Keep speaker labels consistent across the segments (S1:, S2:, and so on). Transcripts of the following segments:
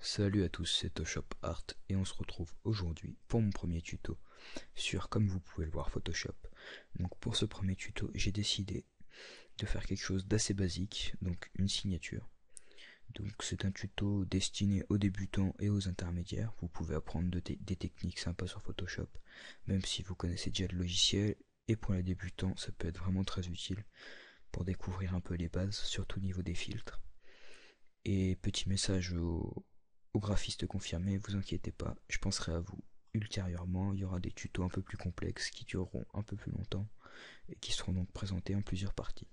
S1: Salut à tous, c'est Toshop Art et on se retrouve aujourd'hui pour mon premier tuto sur, comme vous pouvez le voir, Photoshop. Donc pour ce premier tuto, j'ai décidé de faire quelque chose d'assez basique, donc une signature. Donc c'est un tuto destiné aux débutants et aux intermédiaires. Vous pouvez apprendre des techniques sympas sur Photoshop, même si vous connaissez déjà le logiciel. Et pour les débutants, ça peut être vraiment très utile pour découvrir un peu les bases, surtout au niveau des filtres. Et petit message aux graphistes confirmés, vous inquiétez pas, je penserai à vous ultérieurement. Il y aura des tutos un peu plus complexes qui dureront un peu plus longtemps et qui seront donc présentés en plusieurs parties.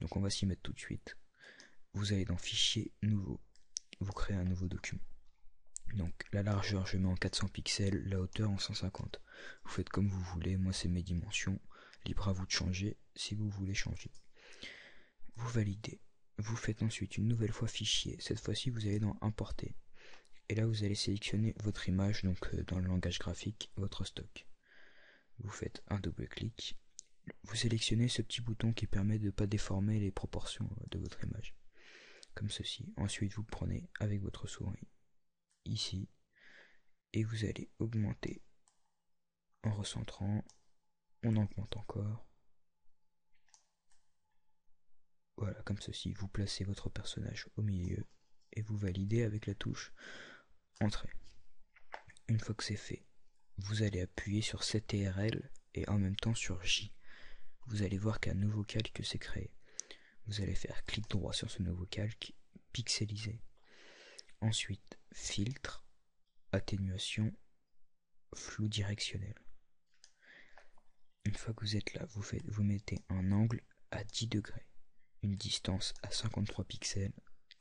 S1: Donc on va s'y mettre tout de suite. Vous allez dans Fichier, Nouveau, vous créez un nouveau document. Donc la largeur je mets en 400 pixels, la hauteur en 150. Vous faites comme vous voulez, moi c'est mes dimensions, libre à vous de changer si vous voulez changer. Vous validez, vous faites ensuite une nouvelle fois Fichier, cette fois-ci vous allez dans Importer. Et là vous allez sélectionner votre image, donc dans le langage graphique, votre stock. Vous faites un double clic, vous sélectionnez ce petit bouton qui permet de ne pas déformer les proportions de votre image, comme ceci. Ensuite vous prenez avec votre souris ici et vous allez augmenter en recentrant, on augmente encore, voilà, comme ceci. Vous placez votre personnage au milieu et vous validez avec la touche Entrée. Une fois que c'est fait, vous allez appuyer sur CTRL et en même temps sur J. Vous allez voir qu'un nouveau calque s'est créé. Vous allez faire clic droit sur ce nouveau calque, pixeliser. Ensuite, filtre, atténuation, flou directionnel. Une fois que vous êtes là, vous mettez un angle à 10 degrés, une distance à 53 pixels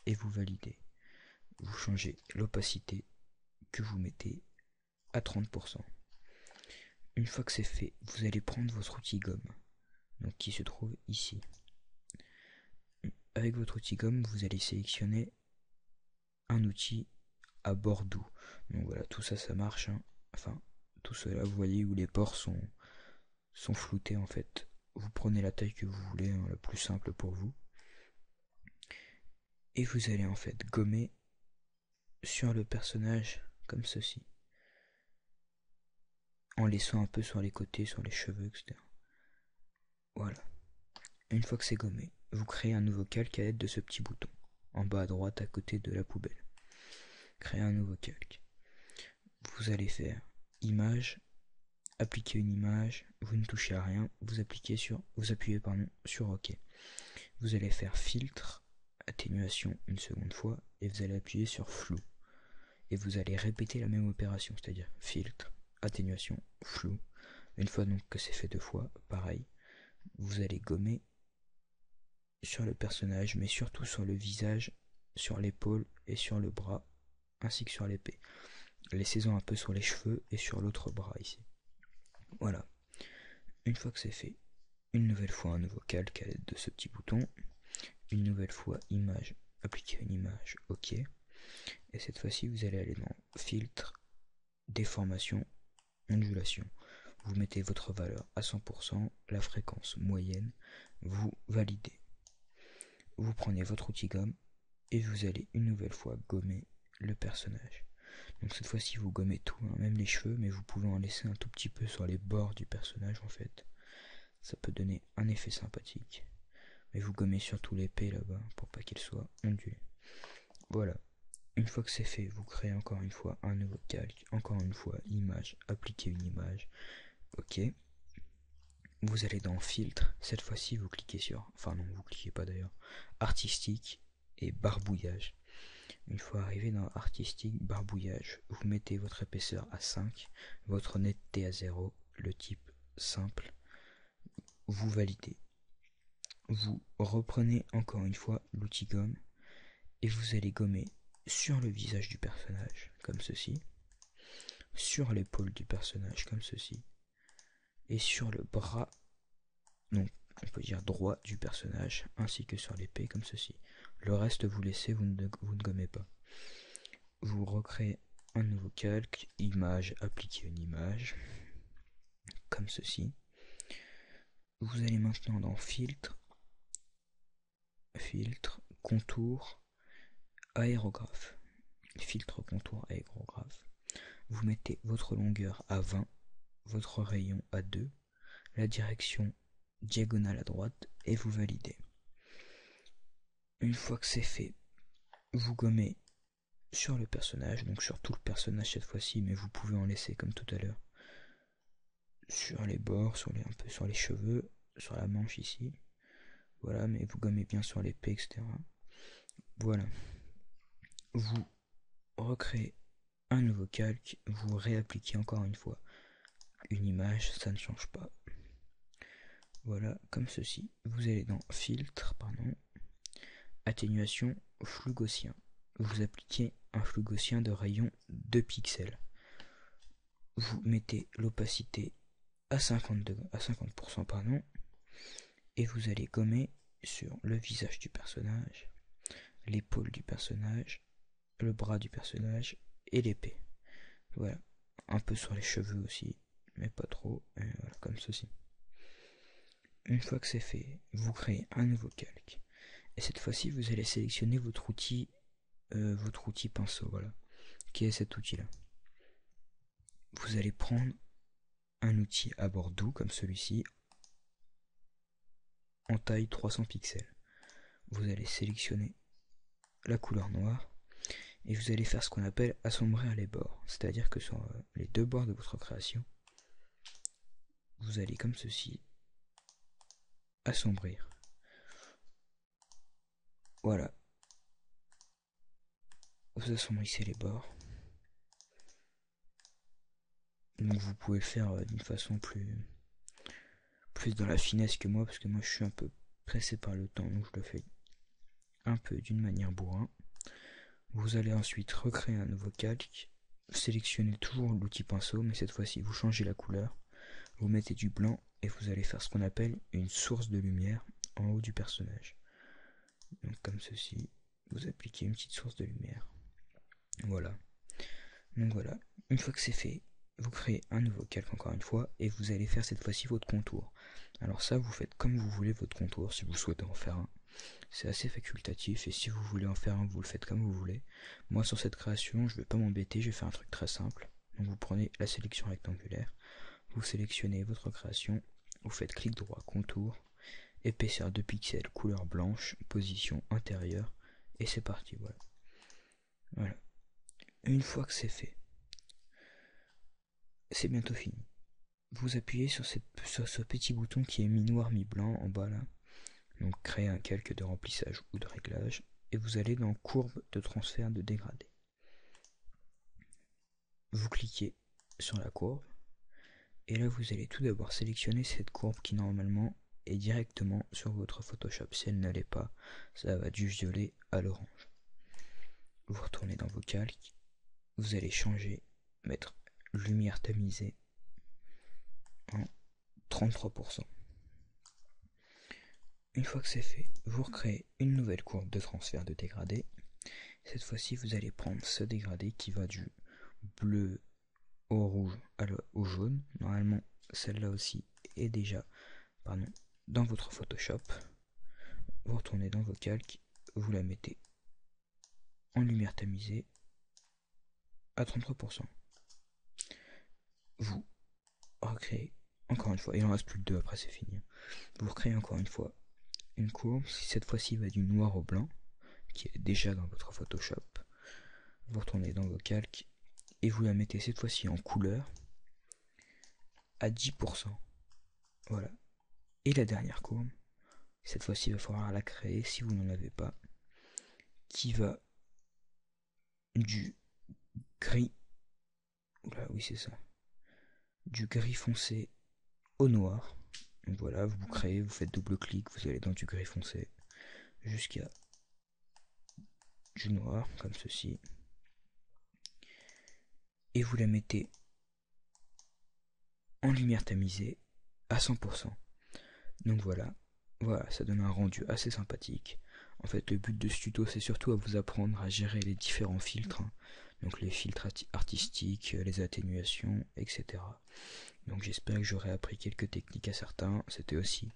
S1: et vous validez. Vous changez l'opacité que vous mettez à 30%. Une fois que c'est fait, vous allez prendre votre outil gomme, donc qui se trouve ici. Avec votre outil gomme, vous allez sélectionner un outil à bord doux. Donc voilà, tout ça, ça marche, hein. Enfin, tout cela, vous voyez où les bords sont floutés en fait. Vous prenez la taille que vous voulez, hein, la plus simple pour vous. Et vous allez en fait gommer sur le personnage comme ceci, en laissant un peu sur les côtés, sur les cheveux, etc. Voilà. Une fois que c'est gommé, vous créez un nouveau calque à l'aide de ce petit bouton, en bas à droite à côté de la poubelle. Créer un nouveau calque. Vous allez faire Image, appliquer une image, vous ne touchez à rien, vous appuyez sur OK. Vous allez faire Filtre, atténuation une seconde fois, et vous allez appuyer sur Flou. Et vous allez répéter la même opération, c'est-à-dire Filtre, atténuation, flou. Une fois donc que c'est fait deux fois, pareil, vous allez gommer sur le personnage, mais surtout sur le visage, sur l'épaule et sur le bras, ainsi que sur l'épée. Laissez-en un peu sur les cheveux et sur l'autre bras ici. Voilà. Une fois que c'est fait, une nouvelle fois un nouveau calque à l'aide de ce petit bouton, une nouvelle fois image, appliquer une image, OK. Et cette fois-ci, vous allez aller dans Filtre, Déformation, Ondulation. Vous mettez votre valeur à 100%, la fréquence moyenne, vous validez. Vous prenez votre outil gomme et vous allez une nouvelle fois gommer le personnage. Donc cette fois-ci vous gommez tout, hein, même les cheveux, mais vous pouvez en laisser un tout petit peu sur les bords du personnage en fait. Ça peut donner un effet sympathique. Mais vous gommez surtout l'épée là-bas pour pas qu'elle soit ondulée. Voilà. Une fois que c'est fait, vous créez encore une fois un nouveau calque, encore une fois image, appliquer une image. OK. Vous allez dans Filtre, cette fois-ci vous cliquez sur, enfin non, vous cliquez pas d'ailleurs, Artistique et Barbouillage. Une fois arrivé dans Artistique, Barbouillage, vous mettez votre épaisseur à 5, votre netteté à 0, le type simple, vous validez. Vous reprenez encore une fois l'outil gomme et vous allez gommer sur le visage du personnage, comme ceci, sur l'épaule du personnage, comme ceci, et sur le bras, donc on peut dire droit du personnage, ainsi que sur l'épée, comme ceci. Le reste vous laissez, vous ne gommez pas. Vous recréez un nouveau calque, image, appliquer une image, comme ceci. Vous allez maintenant dans Filtre, Contour, Aérographe. filtre contour aérographe. Vous mettez votre longueur à 20, votre rayon à 2, la direction diagonale à droite et vous validez. Une fois que c'est fait, vous gommez sur le personnage, donc sur tout le personnage cette fois-ci, mais vous pouvez en laisser comme tout à l'heure. Sur les bords, un peu sur les cheveux, sur la manche ici. Voilà, mais vous gommez bien sur l'épée, etc. Voilà. Vous recréez un nouveau calque, vous réappliquez encore une fois une image, ça ne change pas. Voilà, comme ceci. Vous allez dans filtre, atténuation, flou gaussien. Vous appliquez un flou gaussien de rayon 2 pixels. Vous mettez l'opacité à 50%, et vous allez gommer sur le visage du personnage, l'épaule du personnage, le bras du personnage et l'épée. Voilà, un peu sur les cheveux aussi, mais pas trop, voilà, comme ceci. Une fois que c'est fait, vous créez un nouveau calque. Et cette fois-ci, vous allez sélectionner votre outil pinceau, voilà, qui est cet outil-là. Vous allez prendre un outil à bord doux comme celui-ci, en taille 300 pixels. Vous allez sélectionner la couleur noire et vous allez faire ce qu'on appelle assombrir les bords. C'est-à-dire que sur les deux bords de votre création, vous allez comme ceci assombrir. Voilà. Vous assombrissez les bords. Donc vous pouvez le faire d'une façon plus dans la finesse que moi, parce que moi je suis un peu pressé par le temps, donc je le fais un peu d'une manière bourrin. Vous allez ensuite recréer un nouveau calque, sélectionnez toujours l'outil pinceau, mais cette fois-ci vous changez la couleur, vous mettez du blanc et vous allez faire ce qu'on appelle une source de lumière en haut du personnage. Donc comme ceci, vous appliquez une petite source de lumière. Voilà. Donc voilà, une fois que c'est fait, vous créez un nouveau calque encore une fois et vous allez faire cette fois-ci votre contour. Alors ça, vous faites comme vous voulez votre contour si vous souhaitez en faire un. C'est assez facultatif et si vous voulez en faire un, vous le faites comme vous voulez. Moi sur cette création, je vais pas m'embêter, je vais faire un truc très simple. Donc vous prenez la sélection rectangulaire, vous sélectionnez votre création, vous faites clic droit, contour, épaisseur 2 pixels, couleur blanche, position intérieure et c'est parti, voilà. Voilà. Une fois que c'est fait, c'est bientôt fini. Vous appuyez sur ce petit bouton qui est mi-noir mi-blanc en bas là. Donc créer un calque de remplissage ou de réglage. Et vous allez dans courbe de transfert de dégradé. Vous cliquez sur la courbe. Et là vous allez tout d'abord sélectionner cette courbe qui normalement est directement sur votre Photoshop. Si elle ne l'est pas, ça va du violet à l'orange. Vous retournez dans vos calques. Vous allez changer, mettre lumière tamisée en 33%. Une fois que c'est fait, vous recréez une nouvelle courbe de transfert de dégradé. Cette fois-ci, vous allez prendre ce dégradé qui va du bleu au rouge au jaune. Normalement, celle-là aussi est déjà dans votre Photoshop. Vous retournez dans vos calques, vous la mettez en lumière tamisée à 33%. Vous recréez encore une fois, il en reste plus que 2 après c'est fini. Vous recréez encore une fois une courbe, cette fois-ci va du noir au blanc, qui est déjà dans votre Photoshop. Vous retournez dans vos calques et vous la mettez cette fois-ci en couleur à 10%. Voilà. Et la dernière courbe, cette fois-ci il va falloir la créer si vous n'en avez pas, qui va du gris, oula, oui c'est ça, du gris foncé au noir. Donc voilà, vous créez, vous faites double-clic, vous allez dans du gris foncé jusqu'à du noir, comme ceci. Et vous la mettez en lumière tamisée à 100%. Donc voilà, ça donne un rendu assez sympathique. En fait, le but de ce tuto, c'est surtout à vous apprendre à gérer les différents filtres. Donc les filtres artistiques, les atténuations, etc. Donc j'espère que j'aurai appris quelques techniques à certains. C'était aussi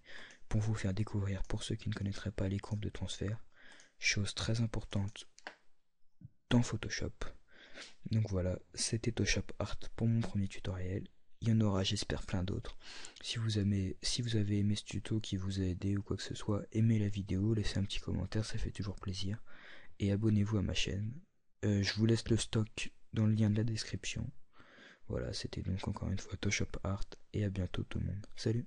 S1: pour vous faire découvrir, pour ceux qui ne connaîtraient pas les courbes de transfert, chose très importante dans Photoshop. Donc voilà, c'était Toshop Art pour mon premier tutoriel. Il y en aura, j'espère, plein d'autres. Si vous avez aimé ce tuto qui vous a aidé ou quoi que ce soit, aimez la vidéo, laissez un petit commentaire, ça fait toujours plaisir. Et abonnez-vous à ma chaîne. Je vous laisse le stock dans le lien de la description. Voilà, c'était donc encore une fois Toshop Art et à bientôt tout le monde. Salut!